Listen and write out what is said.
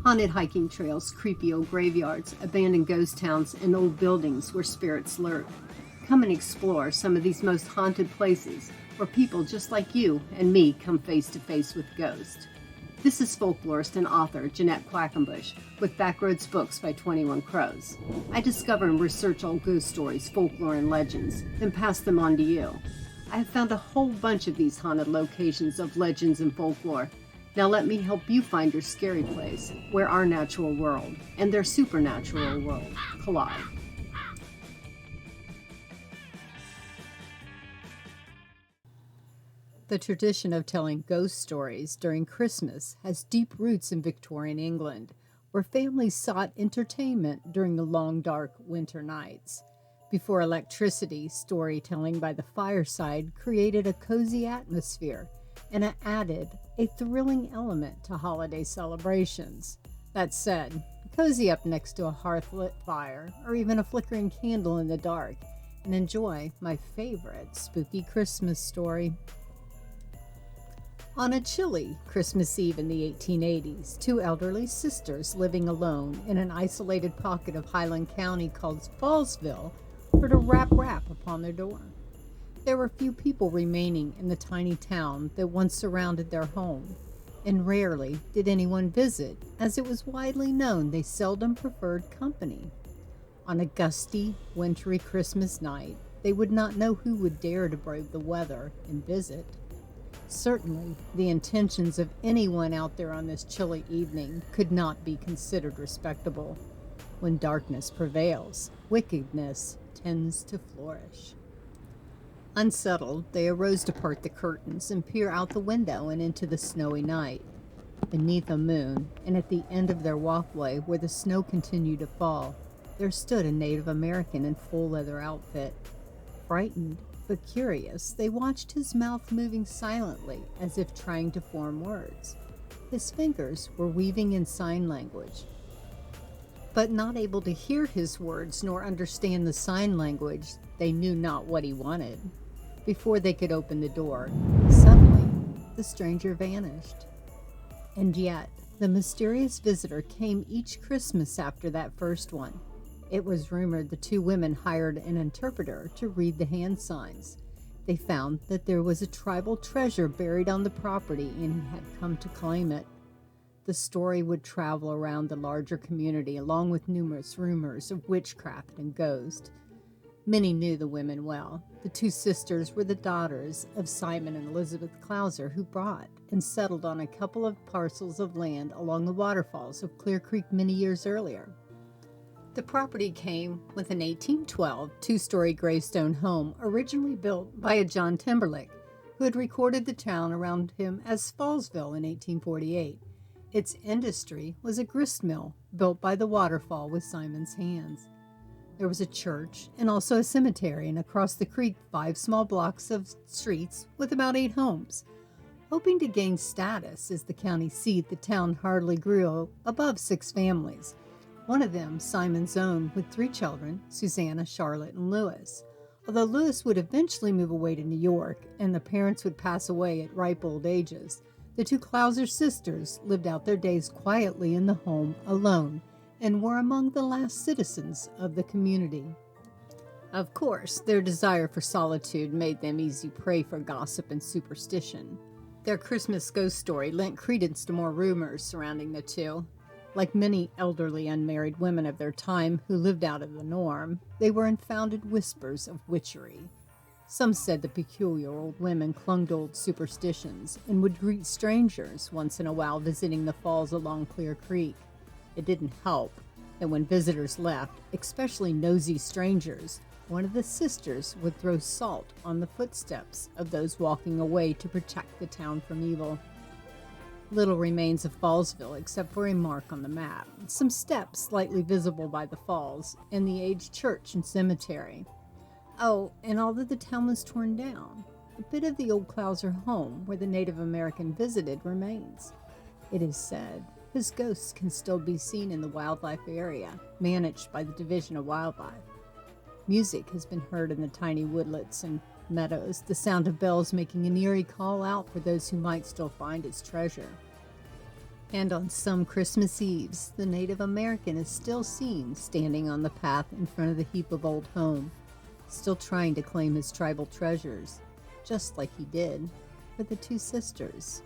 Haunted hiking trails, creepy old graveyards, abandoned ghost towns, and old buildings where spirits lurk. Come and explore some of these most haunted places where people just like you and me come face to face with ghosts. This is folklorist and author Jeanette Quackenbush with Backroads Books by 21 Crows. I discover and research old ghost stories, folklore, and legends, then pass them on to you. I have found a whole bunch of these haunted locations of legends and folklore. Now let me help you find your scary place, where our natural world and their supernatural world collide. The tradition of telling ghost stories during Christmas has deep roots in Victorian England, where families sought entertainment during the long, dark winter nights. Before electricity, storytelling by the fireside created a cozy atmosphere and added a thrilling element to holiday celebrations. That said, cozy up next to a hearth-lit fire or even a flickering candle in the dark and enjoy my favorite spooky Christmas story. On a chilly Christmas Eve in the 1880s, two elderly sisters living alone in an isolated pocket of Highland County called Fallsville heard a rap upon their door. There were few people remaining in the tiny town that once surrounded their home, and rarely did anyone visit, as it was widely known they seldom preferred company. On a gusty, wintry Christmas night, they would not know who would dare to brave the weather and visit. Certainly, the intentions of anyone out there on this chilly evening could not be considered respectable. When darkness prevails, wickedness tends to flourish. Unsettled, they arose to part the curtains and peer out the window and into the snowy night. Beneath a moon, and at the end of their walkway where the snow continued to fall, there stood a Native American in full leather outfit. Frightened, but curious, they watched his mouth moving silently as if trying to form words. His fingers were weaving in sign language. But not able to hear his words nor understand the sign language, they knew not what he wanted. Before they could open the door, suddenly the stranger vanished. And yet, the mysterious visitor came each Christmas after that first one. It was rumored the two women hired an interpreter to read the hand signs. They found that there was a tribal treasure buried on the property and he had come to claim it. The story would travel around the larger community along with numerous rumors of witchcraft and ghosts. Many knew the women well. The two sisters were the daughters of Simon and Elizabeth Clouser, who bought and settled on a couple of parcels of land along the waterfalls of Clear Creek many years earlier. The property came with an 1812 two-story gravestone home originally built by a John Timberlake, who had recorded the town around him as Fallsville in 1848. Its industry was a grist mill built by the waterfall with Simon's hands. There was a church and also a cemetery, and across the creek 5 small blocks of streets with about 8 homes. Hoping to gain status as the county seat, the town hardly grew above 6 families. One of them, Simon's own, with 3 children, Susanna, Charlotte, and Louis. Although Louis would eventually move away to New York, and the parents would pass away at ripe old ages, the 2 Clouser sisters lived out their days quietly in the home alone, and were among the last citizens of the community. Of course, their desire for solitude made them easy prey for gossip and superstition. Their Christmas ghost story lent credence to more rumors surrounding the two. Like many elderly unmarried women of their time who lived out of the norm, they were unfounded whispers of witchery. Some said the peculiar old women clung to old superstitions and would greet strangers once in a while visiting the falls along Clear Creek. It didn't help that when visitors left, especially nosy strangers, one of the sisters would throw salt on the footsteps of those walking away to protect the town from evil. Little remains of Fallsville except for a mark on the map, some steps slightly visible by the falls, and the aged church and cemetery. Oh, and although the town was torn down, a bit of the old Clouser home where the Native American visited remains. It is said his ghosts can still be seen in the wildlife area, managed by the Division of Wildlife. Music has been heard in the tiny woodlots and meadows, the sound of bells making an eerie call out for those who might still find its treasure. And on some Christmas Eves, the Native American is still seen standing on the path in front of the heap of old home, still trying to claim his tribal treasures, just like he did for the two sisters.